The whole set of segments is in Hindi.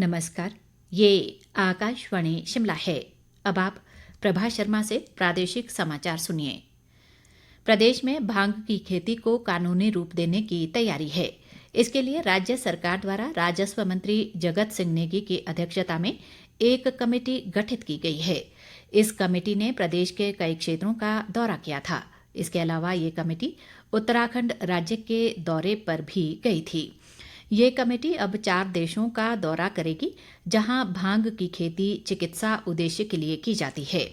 नमस्कार। ये आकाशवाणी शिमला है। अब आप प्रभा शर्मा से प्रादेशिक समाचार सुनिए। प्रदेश में भांग की खेती को कानूनी रूप देने की तैयारी है। इसके लिए राज्य सरकार द्वारा राजस्व मंत्री जगत सिंह नेगी की अध्यक्षता में एक कमेटी गठित की गई है। इस कमेटी ने प्रदेश के कई क्षेत्रों का दौरा किया था। इसके अलावा ये कमेटी उत्तराखंड राज्य के दौरे पर भी गई थी। ये कमेटी अब 4 देशों का दौरा करेगी, जहां भांग की खेती चिकित्सा उद्देश्य के लिए की जाती है।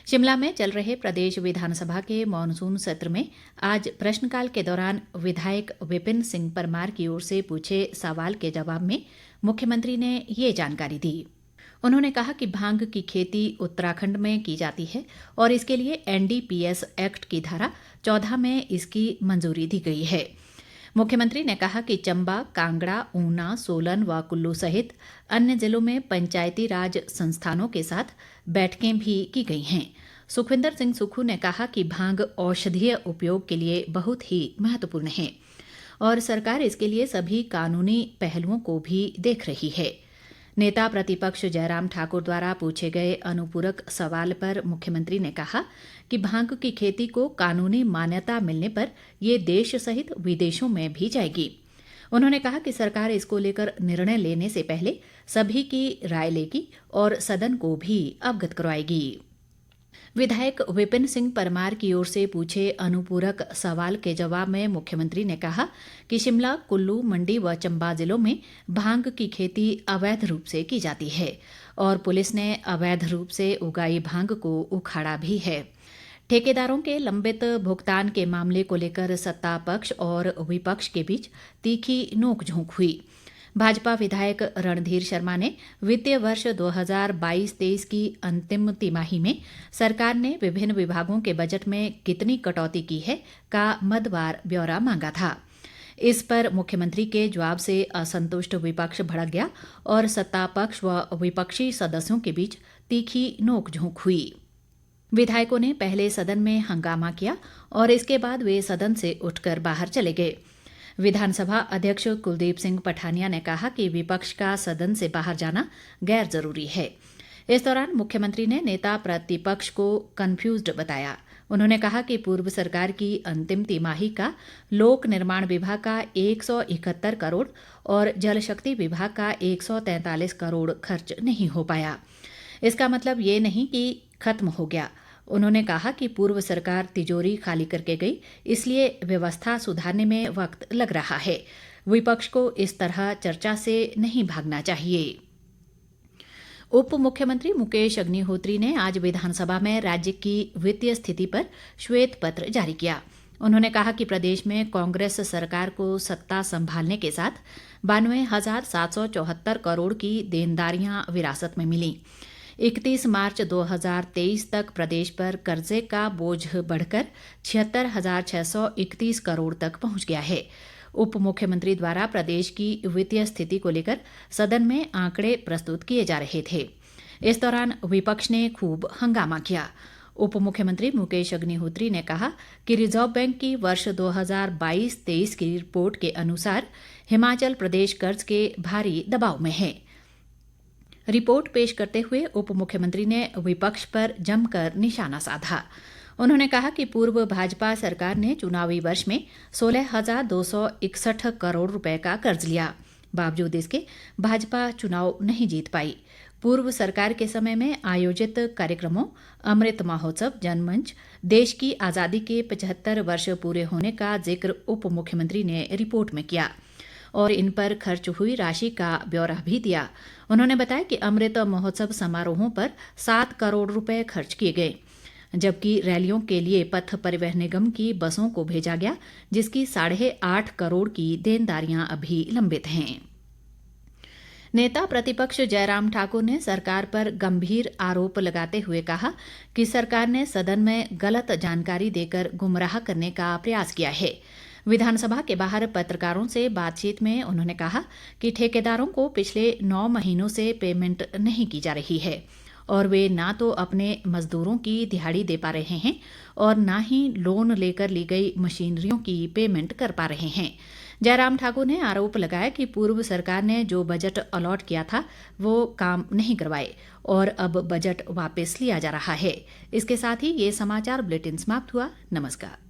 शिमला में चल रहे प्रदेश विधानसभा के मॉनसून सत्र में आज प्रश्नकाल के दौरान विधायक विपिन सिंह परमार की ओर से पूछे सवाल के जवाब में मुख्यमंत्री ने ये जानकारी दी। उन्होंने कहा कि भांग की खेती उत्तराखंड में की जाती है और इसके लिए NDPS एक्ट की धारा 14 में इसकी मंजूरी दी गई है। मुख्यमंत्री ने कहा कि चंबा, कांगड़ा, ऊना, सोलन व कुल्लू सहित अन्य जिलों में पंचायती राज संस्थानों के साथ बैठकें भी की गई हैं। सुखविंदर सिंह सुक्खू ने कहा कि भांग औषधीय उपयोग के लिए बहुत ही महत्वपूर्ण है और सरकार इसके लिए सभी कानूनी पहलुओं को भी देख रही है। नेता प्रतिपक्ष जयराम ठाकुर द्वारा पूछे गए अनुपूरक सवाल पर मुख्यमंत्री ने कहा कि भांग की खेती को कानूनी मान्यता मिलने पर ये देश सहित विदेशों में भी जाएगी। उन्होंने कहा कि सरकार इसको लेकर निर्णय लेने से पहले सभी की राय लेगी और सदन को भी अवगत करवाएगी। विधायक विपिन सिंह परमार की ओर से पूछे अनुपूरक सवाल के जवाब में मुख्यमंत्री ने कहा कि शिमला, कुल्लू, मंडी व चंबा जिलों में भांग की खेती अवैध रूप से की जाती है और पुलिस ने अवैध रूप से उगाई भांग को उखाड़ा भी है। ठेकेदारों के लंबित भुगतान के मामले को लेकर सत्ता पक्ष और विपक्ष के बीच तीखी नोकझोंक हुई। भाजपा विधायक रणधीर शर्मा ने वित्तीय वर्ष 2022-23 की अंतिम तिमाही में सरकार ने विभिन्न विभागों के बजट में कितनी कटौती की है का मदवार ब्यौरा मांगा था। इस पर मुख्यमंत्री के जवाब से असंतुष्ट विपक्ष भड़क गया और सत्ता पक्ष व विपक्षी सदस्यों के बीच तीखी नोकझोंक हुई। विधायकों ने पहले सदन में हंगामा किया और इसके बाद वे सदन से उठकर बाहर चले गए। विधानसभा अध्यक्ष कुलदीप सिंह पठानिया ने कहा कि विपक्ष का सदन से बाहर जाना गैर जरूरी है। इस दौरान मुख्यमंत्री ने नेता प्रतिपक्ष को कन्फ्यूज्ड बताया। उन्होंने कहा कि पूर्व सरकार की अंतिम तिमाही का लोक निर्माण विभाग का 171 करोड़ और जल शक्ति विभाग का 143 करोड़ खर्च नहीं हो पाया। इसका मतलब ये नहीं कि खत्म हो गया। उन्होंने कहा कि पूर्व सरकार तिजोरी खाली करके गई, इसलिए व्यवस्था सुधारने में वक्त लग रहा है। विपक्ष को इस तरह चर्चा से नहीं भागना चाहिए। उप मुख्यमंत्री मुकेश अग्निहोत्री ने आज विधानसभा में राज्य की वित्तीय स्थिति पर श्वेत पत्र जारी किया। उन्होंने कहा कि प्रदेश में कांग्रेस सरकार को सत्ता संभालने के साथ 92,774 करोड़ की देनदारियां विरासत में मिली। 31 मार्च 2023 तक प्रदेश पर कर्जे का बोझ बढ़कर 76,631 करोड़ तक पहुंच गया है। उप मुख्यमंत्री द्वारा प्रदेश की वित्तीय स्थिति को लेकर सदन में आंकड़े प्रस्तुत किए जा रहे थे। इस दौरान विपक्ष ने खूब हंगामा किया। उप मुख्यमंत्री मुकेश अग्निहोत्री ने कहा कि रिजर्व बैंक की वर्ष 2022-23 की रिपोर्ट के अनुसार हिमाचल प्रदेश कर्ज के भारी दबाव में है। रिपोर्ट पेश करते हुए उप मुख्यमंत्री ने विपक्ष पर जमकर निशाना साधा। उन्होंने कहा कि पूर्व भाजपा सरकार ने चुनावी वर्ष में 16,261 करोड़ रुपए का कर्ज लिया। बावजूद इसके भाजपा चुनाव नहीं जीत पाई। पूर्व सरकार के समय में आयोजित कार्यक्रमों अमृत महोत्सव, जनमंच, देश की आज़ादी के 75 वर्ष पूरे होने का जिक्र उप मुख्यमंत्री ने रिपोर्ट में किया और इन पर खर्च हुई राशि का ब्यौरा भी दिया। उन्होंने बताया कि अमृत महोत्सव समारोहों पर 7 करोड़ रुपए खर्च किए गए, जबकि रैलियों के लिए पथ परिवहन निगम की बसों को भेजा गया, जिसकी 8.5 करोड़ की देनदारियां अभी लंबित हैं। नेता प्रतिपक्ष जयराम ठाकुर ने सरकार पर गंभीर आरोप लगाते हुए कहा कि सरकार ने सदन में गलत जानकारी देकर गुमराह करने का प्रयास किया है। विधानसभा के बाहर पत्रकारों से बातचीत में उन्होंने कहा कि ठेकेदारों को पिछले 9 महीनों से पेमेंट नहीं की जा रही है और वे ना तो अपने मजदूरों की दिहाड़ी दे पा रहे हैं और ना ही लोन लेकर ली गई मशीनरियों की पेमेंट कर पा रहे हैं, जयराम ठाकुर ने आरोप लगाया कि पूर्व सरकार ने जो बजट अलॉट किया था वो काम नहीं करवाए और अब बजट वापस लिया जा रहा है। इसके साथ ही ये समाचार बुलेटिन समाप्त हुआ। नमस्कार।